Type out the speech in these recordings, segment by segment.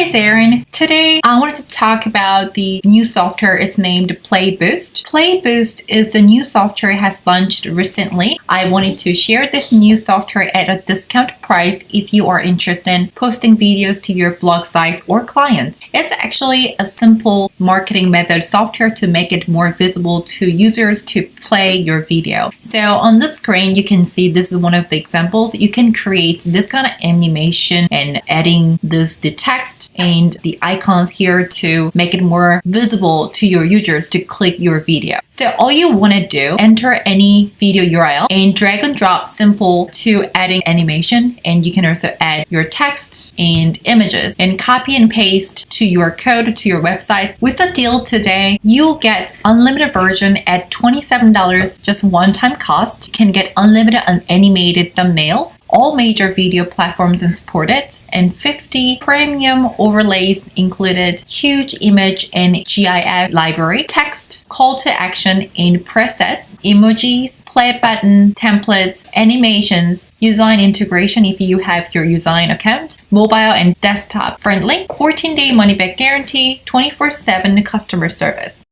Hi, it's Erin. Today, I wanted to talk about the new software. It's named PlayBoost. PlayBoost is a new software it has launched recently. I wanted to share this new software at a discount price if you are interested in posting videos to your blog sites or clients. It's actually a simple marketing method software to make it more visible to users to play your video. So on the screen, you can see this is one of the examples. You can create this kind of animation and adding the text and the icons here to make it more visible to your users to click your video. So all you want to do, enter any video URL and drag and drop simple to adding animation, and you can also add your text and images and copy and paste to your code to your website. With a deal today, you'll get unlimited version at $27, just one-time cost. You can get unlimited animated thumbnails. All major video platforms are supported, and 50 premium overlays included, huge image and GIF library, text, call to action and presets, emojis, play button, templates, animations, YouZign integration if you have your YouZign account, mobile and desktop friendly, 14-day money-back guarantee, 24/7 customer service.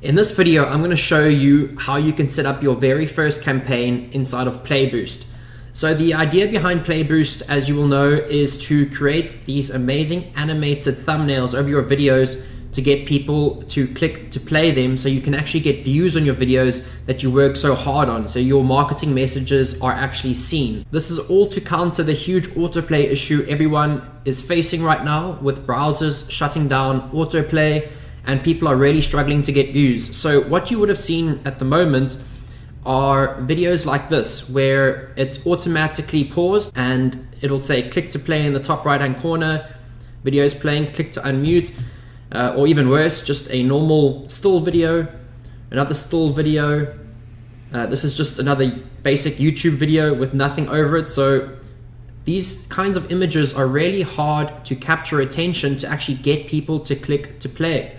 In this video, I'm going to show you how you can set up your very first campaign inside of PlayBoost. So the idea behind PlayBoost, as you will know, is to create these amazing animated thumbnails over your videos to get people to click to play them, so you can actually get views on your videos that you work so hard on, so your marketing messages are actually seen. This is all to counter the huge autoplay issue everyone is facing right now with browsers shutting down autoplay, and people are really struggling to get views. So what you would have seen at the moment are videos like this where it's automatically paused and it'll say click to play in the top right hand corner, videos playing, click to unmute, or even worse, just a normal still video, another still video. This is just another basic YouTube video with nothing over it. So these kinds of images are really hard to capture attention to actually get people to click to play.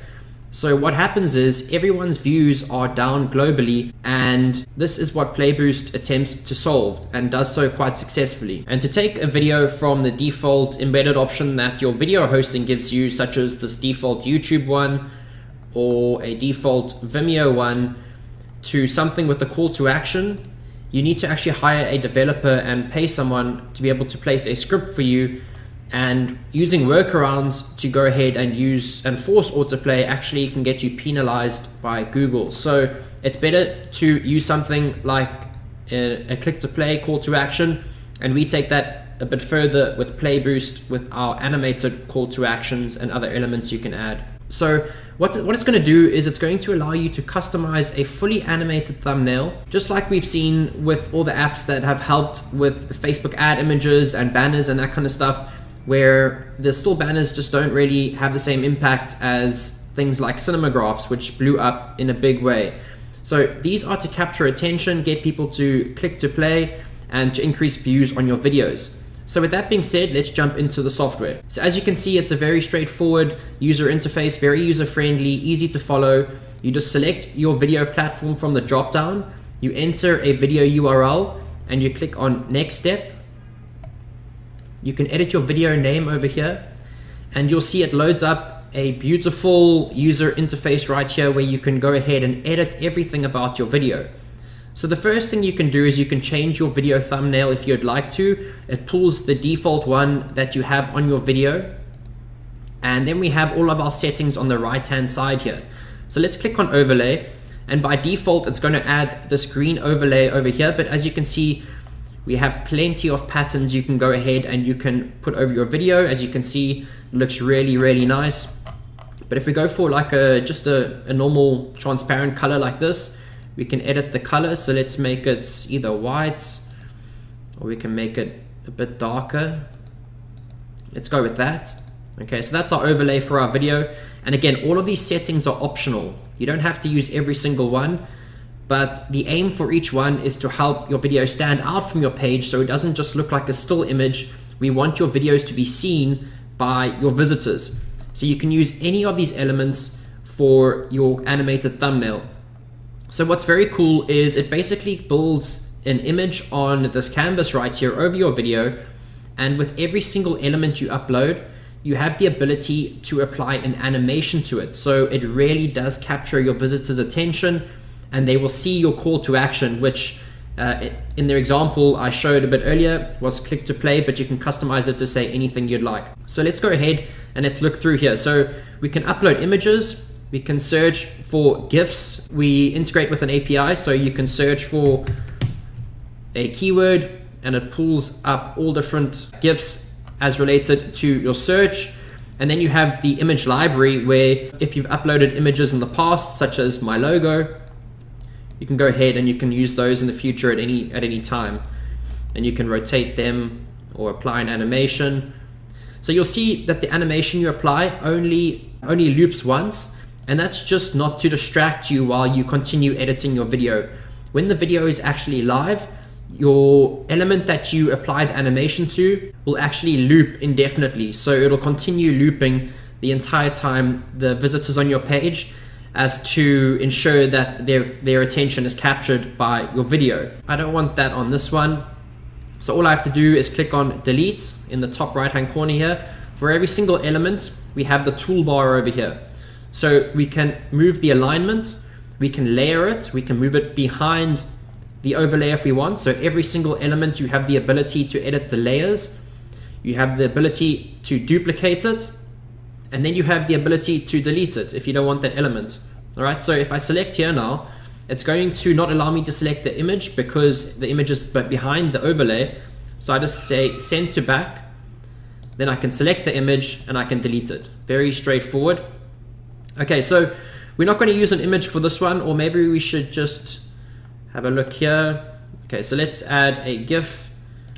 So what happens is everyone's views are down globally, and this is what PlayBoost attempts to solve and does so quite successfully. And to take a video from the default embedded option that your video hosting gives you, such as this default YouTube one or a default Vimeo one, to something with a call to action, you need to actually hire a developer and pay someone to be able to place a script for you. And using workarounds to go ahead and use and force autoplay actually can get you penalized by Google. So it's better to use something like a click to play call to action, and we take that a bit further with PlayBoost with our animated call to actions and other elements you can add. So what it's going to do is it's going to allow you to customize a fully animated thumbnail, just like we've seen with all the apps that have helped with Facebook ad images and banners and that kind of stuff, where the still banners just don't really have the same impact as things like cinemagraphs, which blew up in a big way. So these are to capture attention, get people to click to play, and to increase views on your videos. So with that being said, let's jump into the software. So as you can see, it's a very straightforward user interface, very user-friendly, easy to follow. You just select your video platform from the drop-down, you enter a video URL, and you click on Next Step. You can edit your video name over here, and you'll see it loads up a beautiful user interface right here where you can go ahead and edit everything about your video. So the first thing you can do is you can change your video thumbnail if you'd like to. It pulls the default one that you have on your video, and then we have all of our settings on the right hand side here. So let's click on overlay, and by default it's going to add this green overlay over here, but as you can see, we have plenty of patterns you can go ahead and you can put over your video. As you can see, it looks really, really nice. But if we go for like just a normal transparent color like this, we can edit the color. So let's make it either white, or we can make it a bit darker. Let's go with that. Okay, so that's our overlay for our video. And again, all of these settings are optional. You don't have to use every single one, but the aim for each one is to help your video stand out from your page so it doesn't just look like a still image. We want your videos to be seen by your visitors. So you can use any of these elements for your animated thumbnail. So what's very cool is it basically builds an image on this canvas right here over your video, and with every single element you upload, you have the ability to apply an animation to it. So it really does capture your visitor's attention, and they will see your call to action, which in their example I showed a bit earlier was click to play, but you can customize it to say anything you'd like. So let's go ahead and let's look through here. So we can upload images, we can search for GIFs, we integrate with an API, so you can search for a keyword and it pulls up all different GIFs as related to your search. And then you have the image library, where if you've uploaded images in the past, such as my logo, you can go ahead and you can use those in the future at any time, and you can rotate them or apply an animation. So you'll see that the animation you apply only loops once, and that's just not to distract you while you continue editing your video. When the video is actually live, your element that you apply the animation to will actually loop indefinitely. So it'll continue looping the entire time the visitors on your page, as to ensure that their attention is captured by your video. I don't want that on this one. So all I have to do is click on delete in the top right hand corner here. For every single element, we have the toolbar over here. So we can move the alignment, we can layer it, we can move it behind the overlay if we want. So every single element, you have the ability to edit the layers, you have the ability to duplicate it, and then you have the ability to delete it if you don't want that element. All right, so if I select here now, it's going to not allow me to select the image because the image is behind the overlay. So I just say send to back, then I can select the image and I can delete it. Very straightforward. Okay, so we're not going to use an image for this one, or maybe we should just have a look here. Okay, so let's add a GIF.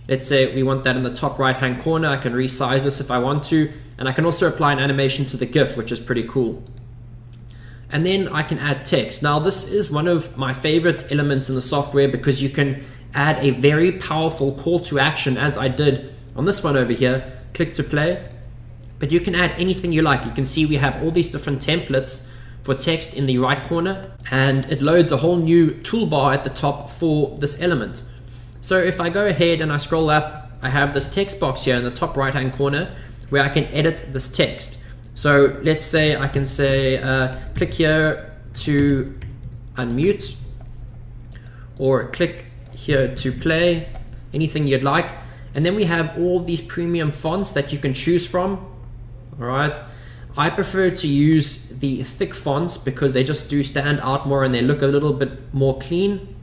Let's say we want that in the top right hand corner. I can resize this if I want to, and I can also apply an animation to the GIF, which is pretty cool. And then I can add text. Now this is one of my favorite elements in the software, because you can add a very powerful call to action, as I did on this one over here, click to play. But you can add anything you like. You can see we have all these different templates for text in the right corner, and it loads a whole new toolbar at the top for this element. So if I go ahead and I scroll up, I have this text box here in the top right hand corner where I can edit this text. So let's say I can say click here to unmute, or click here to play, anything you'd like. And then we have all these premium fonts that you can choose from. All right, I prefer to use the thick fonts because they just do stand out more and they look a little bit more clean.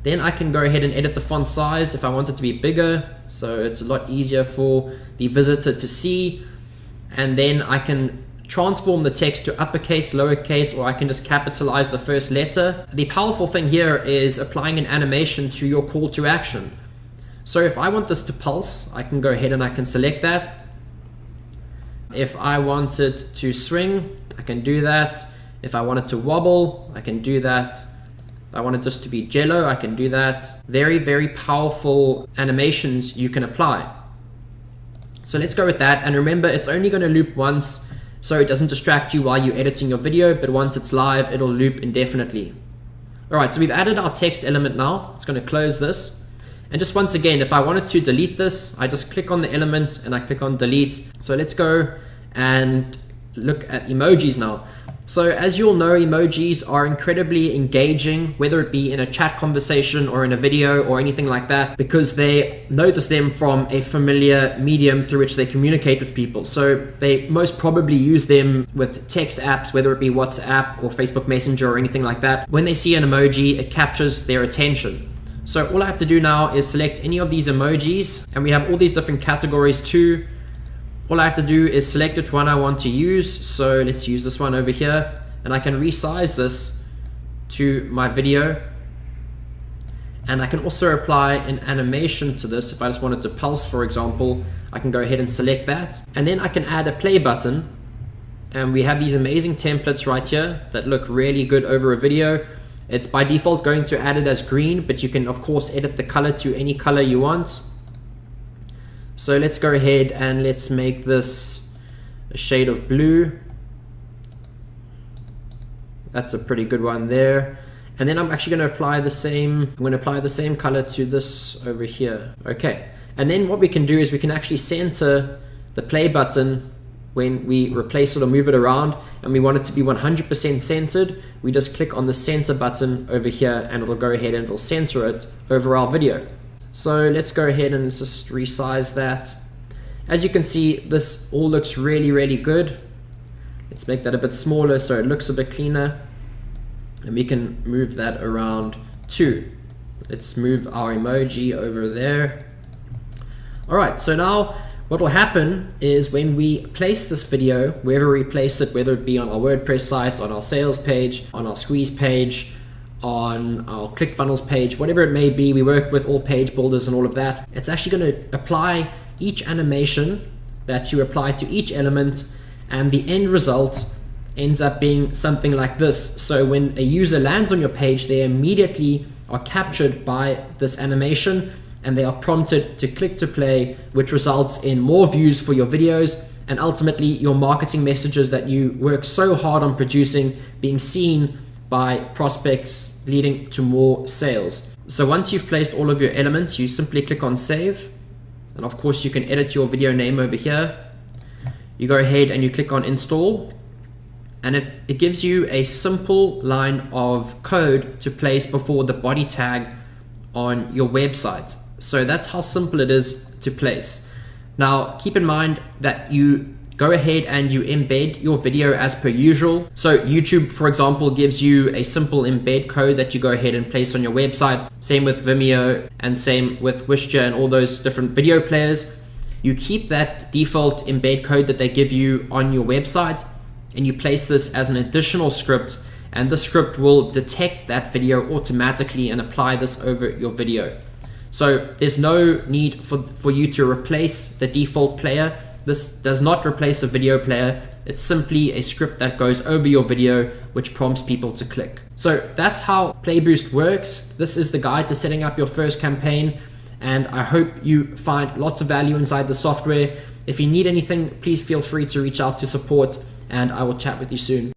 Then I can go ahead and edit the font size if I want it to be bigger, so it's a lot easier for the visitor to see. And then I can transform the text to uppercase, lowercase, or I can just capitalize the first letter. The powerful thing here is applying an animation to your call to action. So if I want this to pulse, I can go ahead and I can select that. If I want it to swing, I can do that. If I want it to wobble, I can do that. If I want it just to be jello, I can do that. Very, very powerful animations you can apply. So let's go with that. And remember, it's only going to loop once, so it doesn't distract you while you're editing your video, but once it's live, it'll loop indefinitely. All right, so we've added our text element now. It's going to close this. And just once again, if I wanted to delete this, I just click on the element and I click on delete. So let's go and look at emojis now. So as you'll know, emojis are incredibly engaging, whether it be in a chat conversation or in a video or anything like that, because they notice them from a familiar medium through which they communicate with people. So they most probably use them with text apps, whether it be WhatsApp or Facebook Messenger or anything like that. When they see an emoji, it captures their attention. So all I have to do now is select any of these emojis, and we have all these different categories too. All I have to do is select which one I want to use. So let's use this one over here, and I can resize this to my video. And I can also apply an animation to this. If I just wanted to pulse, for example, I can go ahead and select that. And then I can add a play button. And we have these amazing templates right here that look really good over a video. It's by default going to add it as green, but you can of course edit the color to any color you want. So let's go ahead and let's make this a shade of blue. That's a pretty good one there. And then I'm actually going to apply the same color to this over here. Okay. And then what we can do is we can actually center the play button, when we replace it or move it around and we want it to be 100% centered, we just click on the center button over here and it'll go ahead and it'll center it over our video. So let's go ahead and let's just resize that. As you can see, this all looks really, really good. Let's make that a bit smaller so it looks a bit cleaner. And we can move that around too. Let's move our emoji over there. All right, so now what will happen is when we place this video, wherever we place it, whether it be on our WordPress site, on our sales page, on our squeeze page, on our ClickFunnels page, whatever it may be, we work with all page builders and all of that. It's actually going to apply each animation that you apply to each element, and the end result ends up being something like this. So when a user lands on your page, they immediately are captured by this animation and they are prompted to click to play, which results in more views for your videos and ultimately your marketing messages that you work so hard on producing being seen by prospects, leading to more sales. So once you've placed all of your elements, you simply click on save. And of course you can edit your video name over here. You go ahead and you click on install, and it gives you a simple line of code to place before the body tag on your website. So that's how simple it is to place. Now keep in mind that you go ahead and you embed your video as per usual. So YouTube, for example, gives you a simple embed code that you go ahead and place on your website. Same with Vimeo and same with Wistia and all those different video players. You keep that default embed code that they give you on your website and you place this as an additional script, and the script will detect that video automatically and apply this over your video. So there's no need for you to replace the default player. This does not replace a video player. It's simply a script that goes over your video, which prompts people to click. So that's how PlayBoost works. This is the guide to setting up your first campaign, and I hope you find lots of value inside the software. If you need anything, please feel free to reach out to support, and I will chat with you soon.